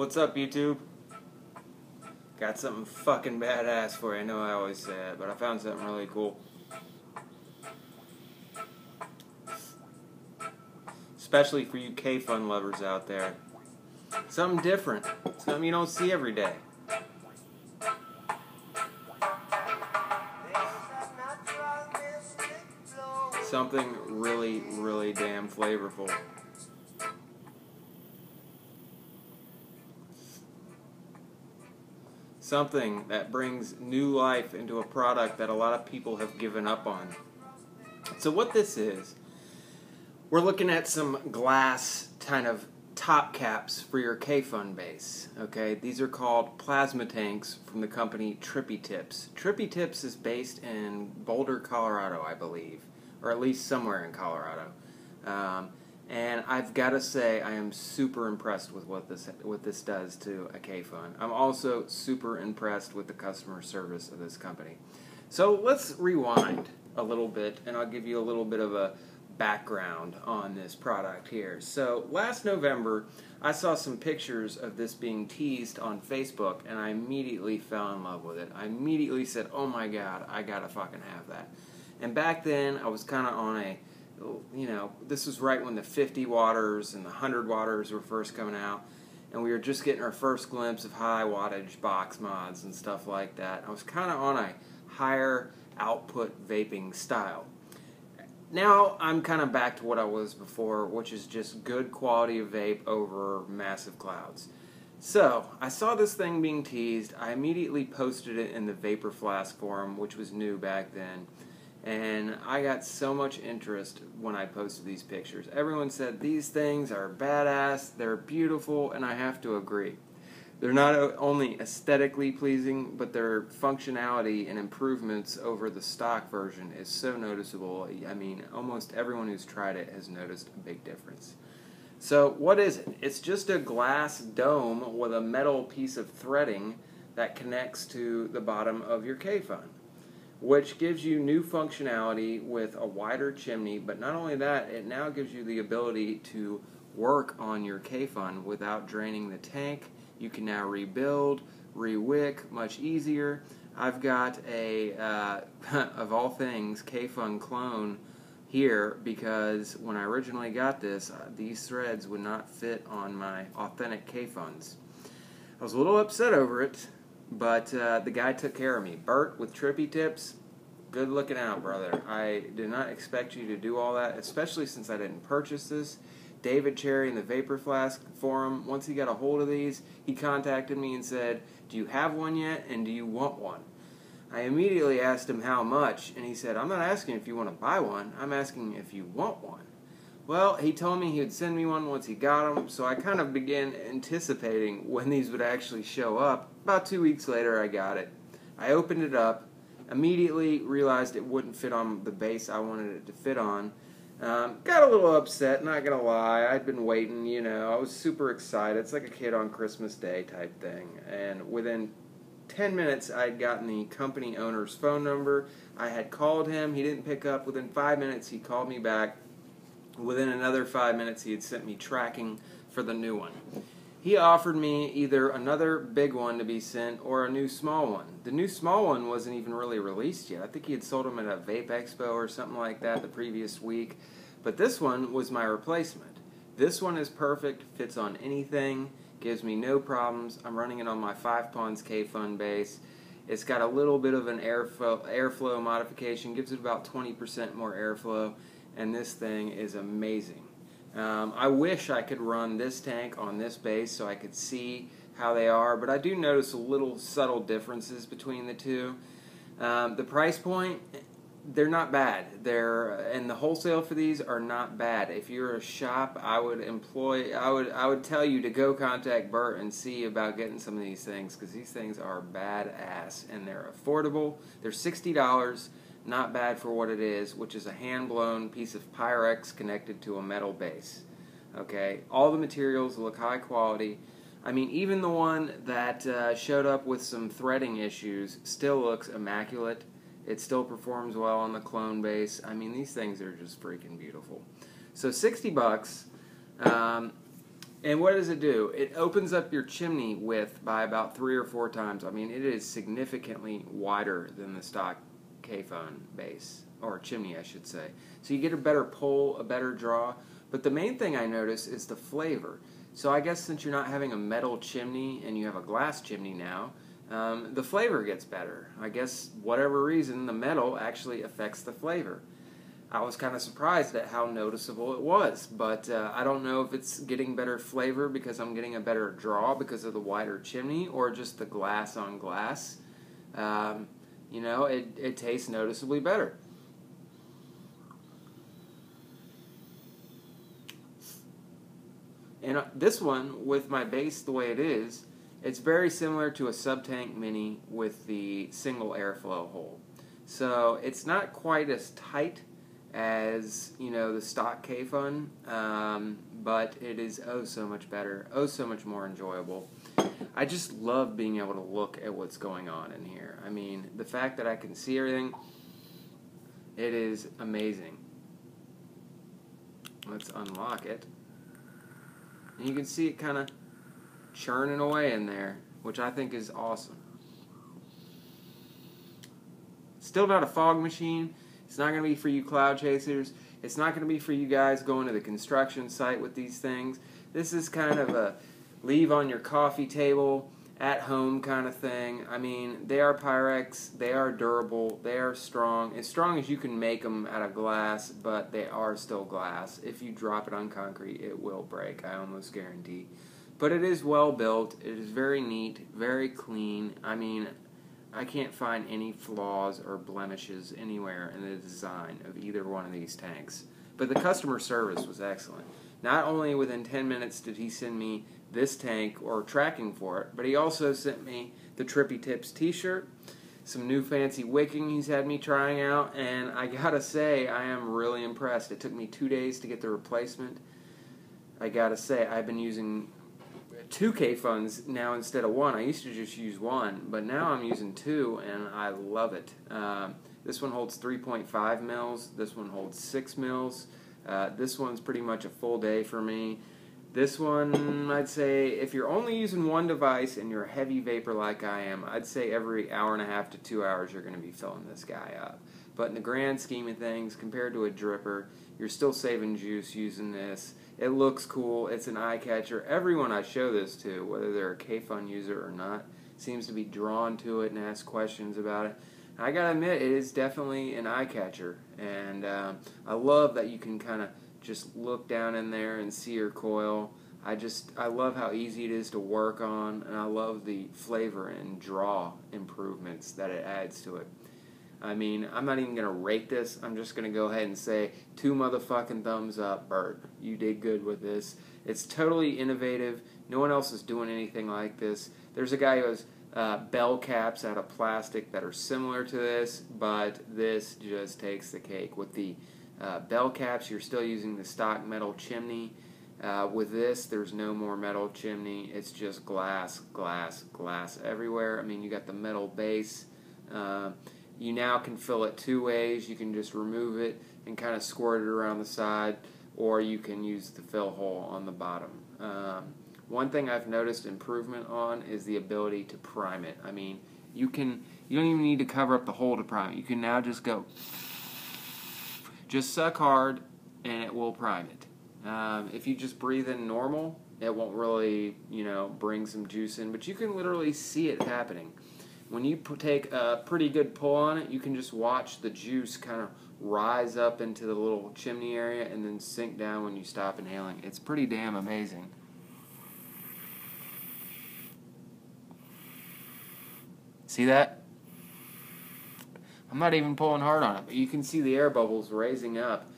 What's up, YouTube? Got something fucking badass for you. I know I always say it, but I found something really cool. Especially for you Kayfun lovers out there. Something different. Something you don't see every day. Something really, really damn flavorful. Something that brings new life into a product that a lot of people have given up on. So what this is, we're looking at some glass kind of top caps for your Kayfun base. Okay, these are called plasma tanks from the company Trippy. Trippy is based in Boulder, Colorado, I believe, or at least somewhere in Colorado. And I've got to say, I am super impressed with what this does to a Kayfun. I'm also super impressed with the customer service of this company. So let's rewind a little bit, and I'll give you a little bit of a background on this product here. So last November, I saw some pictures of this being teased on Facebook, and I immediately fell in love with it. I immediately said, oh my god, I gotta fucking have that. And back then, I was kind of on a, this was right when the 50 watters and the 100 watters were first coming out, and we were just getting our first glimpse of high wattage box mods and stuff like that. I was kind of on a higher output vaping style. Now I'm kind of back to what I was before, which is just good quality of vape over massive clouds. So I saw this thing being teased. I immediately posted it in the Vapor Flask forum, which was new back then. And I got so much interest when I posted these pictures. Everyone said these things are badass, they're beautiful, and I have to agree. They're not only aesthetically pleasing, but their functionality and improvements over the stock version is so noticeable. I mean, almost everyone who's tried it has noticed a big difference. So what is it? It's just a glass dome with a metal piece of threading that connects to the bottom of your Kayfun, which gives you new functionality with a wider chimney. But not only that, it now gives you the ability to work on your Kayfun without draining the tank. You can now rebuild, re-wick much easier. I've got a, of all things, Kayfun clone here because when I originally got this, these threads would not fit on my authentic Kayfuns. I was a little upset over it, but the guy took care of me. Bert with Trippy Tips, good looking out, brother. I did not expect you to do all that, especially since I didn't purchase this. David Cherry in the Vapor Flask forum, once he got a hold of these, he contacted me and said, do you have one yet, and do you want one? I immediately asked him how much, and he said, I'm not asking if you want to buy one, I'm asking if you want one. Well, he told me he would send me one once he got them, so I kind of began anticipating when these would actually show up. About 2 weeks later, I got it. I opened it up, immediately realized it wouldn't fit on the base I wanted it to fit on. Got a little upset, not gonna lie. I'd been waiting, I was super excited. It's like a kid on Christmas Day type thing. And within 10 minutes, I'd gotten the company owner's phone number. I had called him. He didn't pick up. Within 5 minutes, he called me back. Within another 5 minutes, he had sent me tracking for the new one. He offered me either another big one to be sent or a new small one. The new small one wasn't even really released yet. I think he had sold them at a Vape Expo or something like that the previous week. But this one was my replacement. This one is perfect, fits on anything, gives me no problems. I'm running it on my 5 Ponds Kayfun base. It's got a little bit of an airflow modification, gives it about 20% more airflow, and this thing is amazing. I wish I could run this tank on this base so I could see how they are, but I do notice a little subtle differences between the two. The price point, they're not bad. And the wholesale for these are not bad. If you're a shop, I would tell you to go contact Bert and see about getting some of these things, because these things are badass and they're affordable. They're $60. Not bad for what it is, which is a hand-blown piece of Pyrex connected to a metal base. Okay, all the materials look high quality. I mean, even the one that showed up with some threading issues still looks immaculate. It still performs well on the clone base. I mean, these things are just freaking beautiful. So $60. And what does it do? It opens up your chimney width by about 3 or 4 times. I mean, it is significantly wider than the stock Kayfun base, or chimney, I should say. So you get a better pull, a better draw. But the main thing I notice is the flavor. So I guess since you're not having a metal chimney and you have a glass chimney now, the flavor gets better. I guess whatever reason, the metal actually affects the flavor. I was kind of surprised at how noticeable it was, but I don't know if it's getting better flavor because I'm getting a better draw because of the wider chimney, or just the glass on glass. You know, it tastes noticeably better. And this one, with my base the way it is, it's very similar to a sub-tank mini with the single airflow hole. So it's not quite as tight as, you know, the stock Kayfun, but it is oh so much better, oh so much more enjoyable. I just love being able to look at what's going on in here. I mean, the fact that I can see everything, it is amazing. Let's unlock it. And you can see it kind of churning away in there, which I think is awesome. Still not a fog machine. It's not going to be for you cloud chasers. It's not going to be for you guys going to the construction site with these things. This is kind of a leave on your coffee table, at home kind of thing. I mean, they are Pyrex, they are durable, they are strong. As strong as you can make them out of glass, but they are still glass. If you drop it on concrete, it will break, I almost guarantee. But it is well built, it is very neat, very clean. I mean, I can't find any flaws or blemishes anywhere in the design of either one of these tanks. But the customer service was excellent. Not only within 10 minutes did he send me this tank or tracking for it, but he also sent me the Trippy Tips t-shirt, some new fancy wicking he's had me trying out, and I gotta say, I am really impressed. It took me 2 days to get the replacement. I gotta say, I've been using 2 Kayfuns now instead of 1. I used to just use 1, but now I'm using 2, and I love it. This one holds 3.5 mils. This one holds 6 mils. This one's pretty much a full day for me. This one, I'd say, if you're only using one device and you're a heavy vapor like I am, I'd say every hour and a half to 2 hours you're going to be filling this guy up. But in the grand scheme of things, compared to a dripper, you're still saving juice using this. It looks cool. It's an eye catcher. Everyone I show this to, whether they're a Kayfun user or not, seems to be drawn to it and ask questions about it. I gotta admit, it is definitely an eye catcher, and I love that you can kind of just look down in there and see your coil. I love how easy it is to work on, and I love the flavor and draw improvements that it adds to it. I mean, I'm not even going to rate this. I'm just going to go ahead and say 2 motherfucking thumbs up, Bert. You did good with this. It's totally innovative. No one else is doing anything like this. There's a guy who has bell caps out of plastic that are similar to this, but this just takes the cake. With the bell caps, you're still using the stock metal chimney. With this, there's no more metal chimney. It's just glass, glass, glass everywhere. I mean, you got the metal base. You now can fill it 2 ways. You can just remove it and kind of squirt it around the side, or you can use the fill hole on the bottom. One thing I've noticed improvement on is the ability to prime it. I mean, you don't even need to cover up the hole to prime it. You can now just go, just suck hard, and it will prime it. If you just breathe in normal, it won't really, bring some juice in, but you can literally see it happening. When you take a pretty good pull on it, you can just watch the juice kind of rise up into the little chimney area and then sink down when you stop inhaling. It's pretty damn amazing. See that? I'm not even pulling hard on it, but you can see the air bubbles raising up.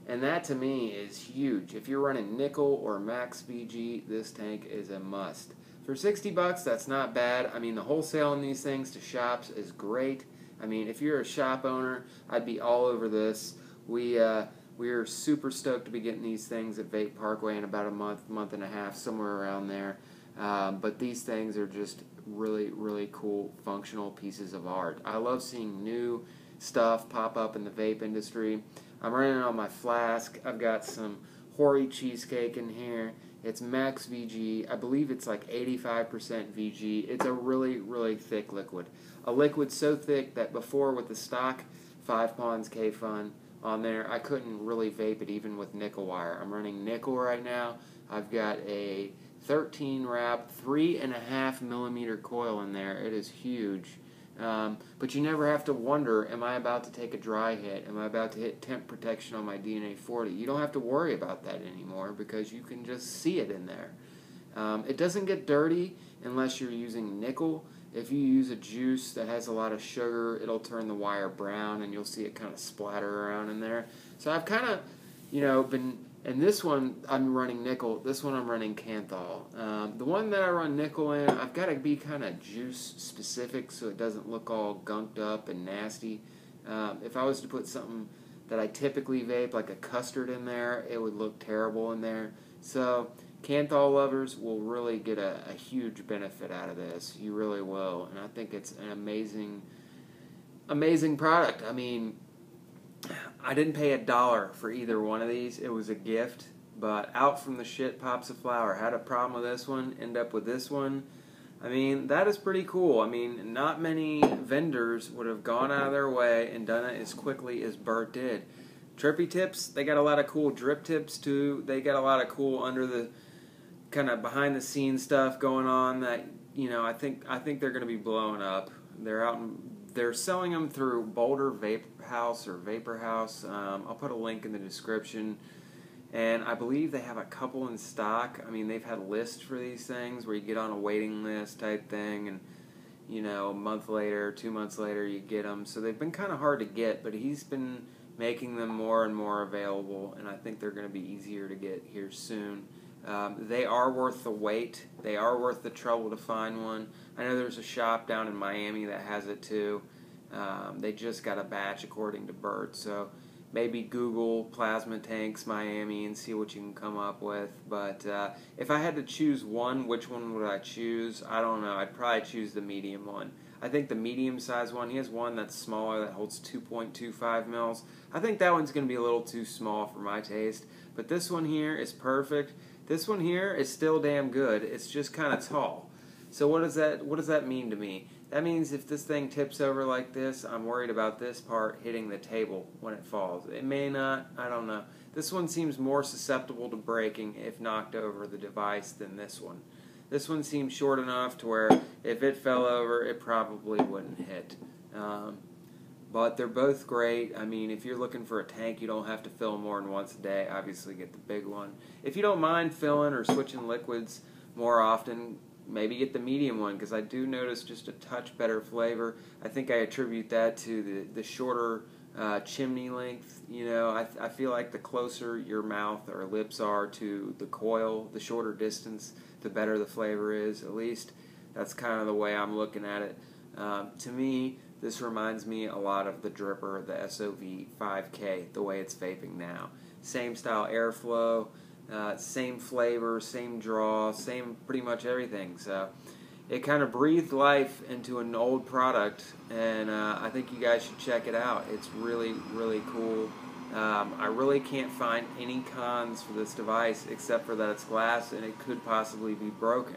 And that to me is huge. If you're running nickel or max BG, this tank is a must. For $60, that's not bad. I mean, the wholesale in these things to shops is great. I mean, if you're a shop owner, I'd be all over this. We are super stoked to be getting these things at Vape Parkway in about a month and a half, somewhere around there. But these things are just really, really cool, functional pieces of art. I love seeing new stuff pop up in the vape industry. I'm running on my flask. I've got some Hori cheesecake in here. It's max VG. I believe it's like 85% VG. It's a really, really thick liquid. A liquid so thick that before with the stock 5 Ponds Kayfun on there, I couldn't really vape it even with nickel wire. I'm running nickel right now. I've got a 13 wrap, 3.5 millimeter coil in there. It is huge. But you never have to wonder, am I about to take a dry hit? Am I about to hit temp protection on my DNA 40? You don't have to worry about that anymore because you can just see it in there. It doesn't get dirty unless you're using nickel. If you use a juice that has a lot of sugar, it'll turn the wire brown and you'll see it kind of splatter around in there. So I've kind of, been... And this one, I'm running nickel. This one, I'm running Kanthal. The one that I run nickel in, I've got to be kind of juice specific so it doesn't look all gunked up and nasty. If I was to put something that I typically vape, like a custard in there, it would look terrible in there. So Kanthal lovers will really get a huge benefit out of this. You really will. And I think it's an amazing product. I mean, I didn't pay $1 for either one of these. It was a gift, but out from the shit pops a flower. Had a problem with this one, end up with this one. I mean, that is pretty cool. I mean, not many vendors would have gone out of their way and done it as quickly as Bert did. Trippy tips, they got a lot of cool drip tips too. They got a lot of cool under the kind of behind the scenes stuff going on that, I think they're going to be blowing up. They're selling them through Boulder Vape House or Vapor House. I'll put a link in the description. And I believe they have a couple in stock. I mean, they've had lists for these things where you get on a waiting list type thing. And, a month later, 2 months later, you get them. So they've been kind of hard to get, but he's been making them more and more available. And I think they're going to be easier to get here soon. They are worth the wait. They are worth the trouble to find one. I know there's a shop down in Miami that has it too. They just got a batch according to Bert, so maybe Google Plasma Tanks Miami and see what you can come up with. But if I had to choose one, which one would I choose? I don't know. I'd probably choose the medium one. I think the medium size one, he has one that's smaller that holds 2.25 mils. I think that one's going to be a little too small for my taste. But this one here is perfect. This one here is still damn good. It's just kind of tall. So what does that mean to me? That means if this thing tips over like this, I'm worried about this part hitting the table when it falls. It may not, I don't know. This one seems more susceptible to breaking if knocked over the device than this one. This one seems short enough to where if it fell over, it probably wouldn't hit. But they're both great. I mean, if you're looking for a tank, you don't have to fill more than once a day. Obviously, get the big one. If you don't mind filling or switching liquids more often, maybe get the medium one, because I do notice just a touch better flavor. I think I attribute that to the shorter chimney length. I feel like the closer your mouth or lips are to the coil, the shorter distance, the better the flavor is. At least that's kind of the way I'm looking at it. To me, this reminds me a lot of the Dripper, the SOV 5K, the way it's vaping now. Same style airflow, same flavor, same draw, same pretty much everything. So it kind of breathed life into an old product, and I think you guys should check it out. It's really, really cool. I really can't find any cons for this device except for that it's glass and it could possibly be broken.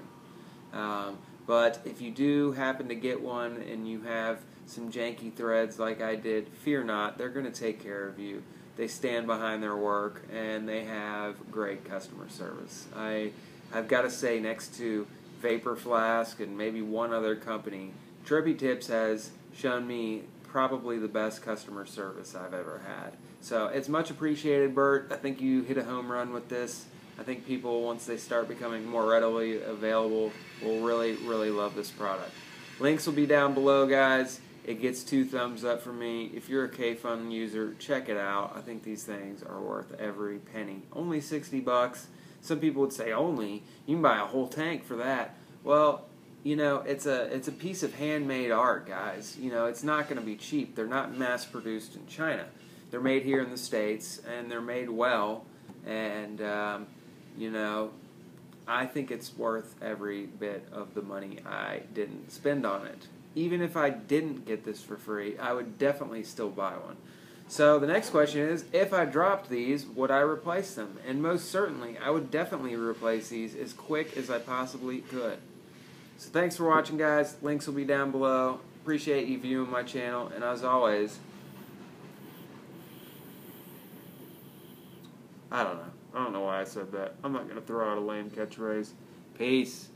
But if you do happen to get one and you have some janky threads like I did, fear not, they're going to take care of you. They stand behind their work and they have great customer service. I've got to say, next to Vapor Flask and maybe one other company, Trippy Tips has shown me probably the best customer service I've ever had. So it's much appreciated, Bert. I think you hit a home run with this. I think people, once they start becoming more readily available, will really, really love this product. Links will be down below, guys. It gets 2 thumbs up from me. If you're a Kayfun user, check it out. I think these things are worth every penny. Only 60 bucks. Some people would say only. You can buy a whole tank for that. Well, it's a piece of handmade art, guys. It's not going to be cheap. They're not mass produced in China. They're made here in the States, and they're made well. And I think it's worth every bit of the money I didn't spend on it. Even if I didn't get this for free, I would definitely still buy one. So the next question is, if I dropped these, would I replace them? And most certainly, I would definitely replace these as quick as I possibly could. So thanks for watching, guys. Links will be down below. Appreciate you viewing my channel. And as always, I don't know why I said that. I'm not going to throw out a lame catchphrase. Peace.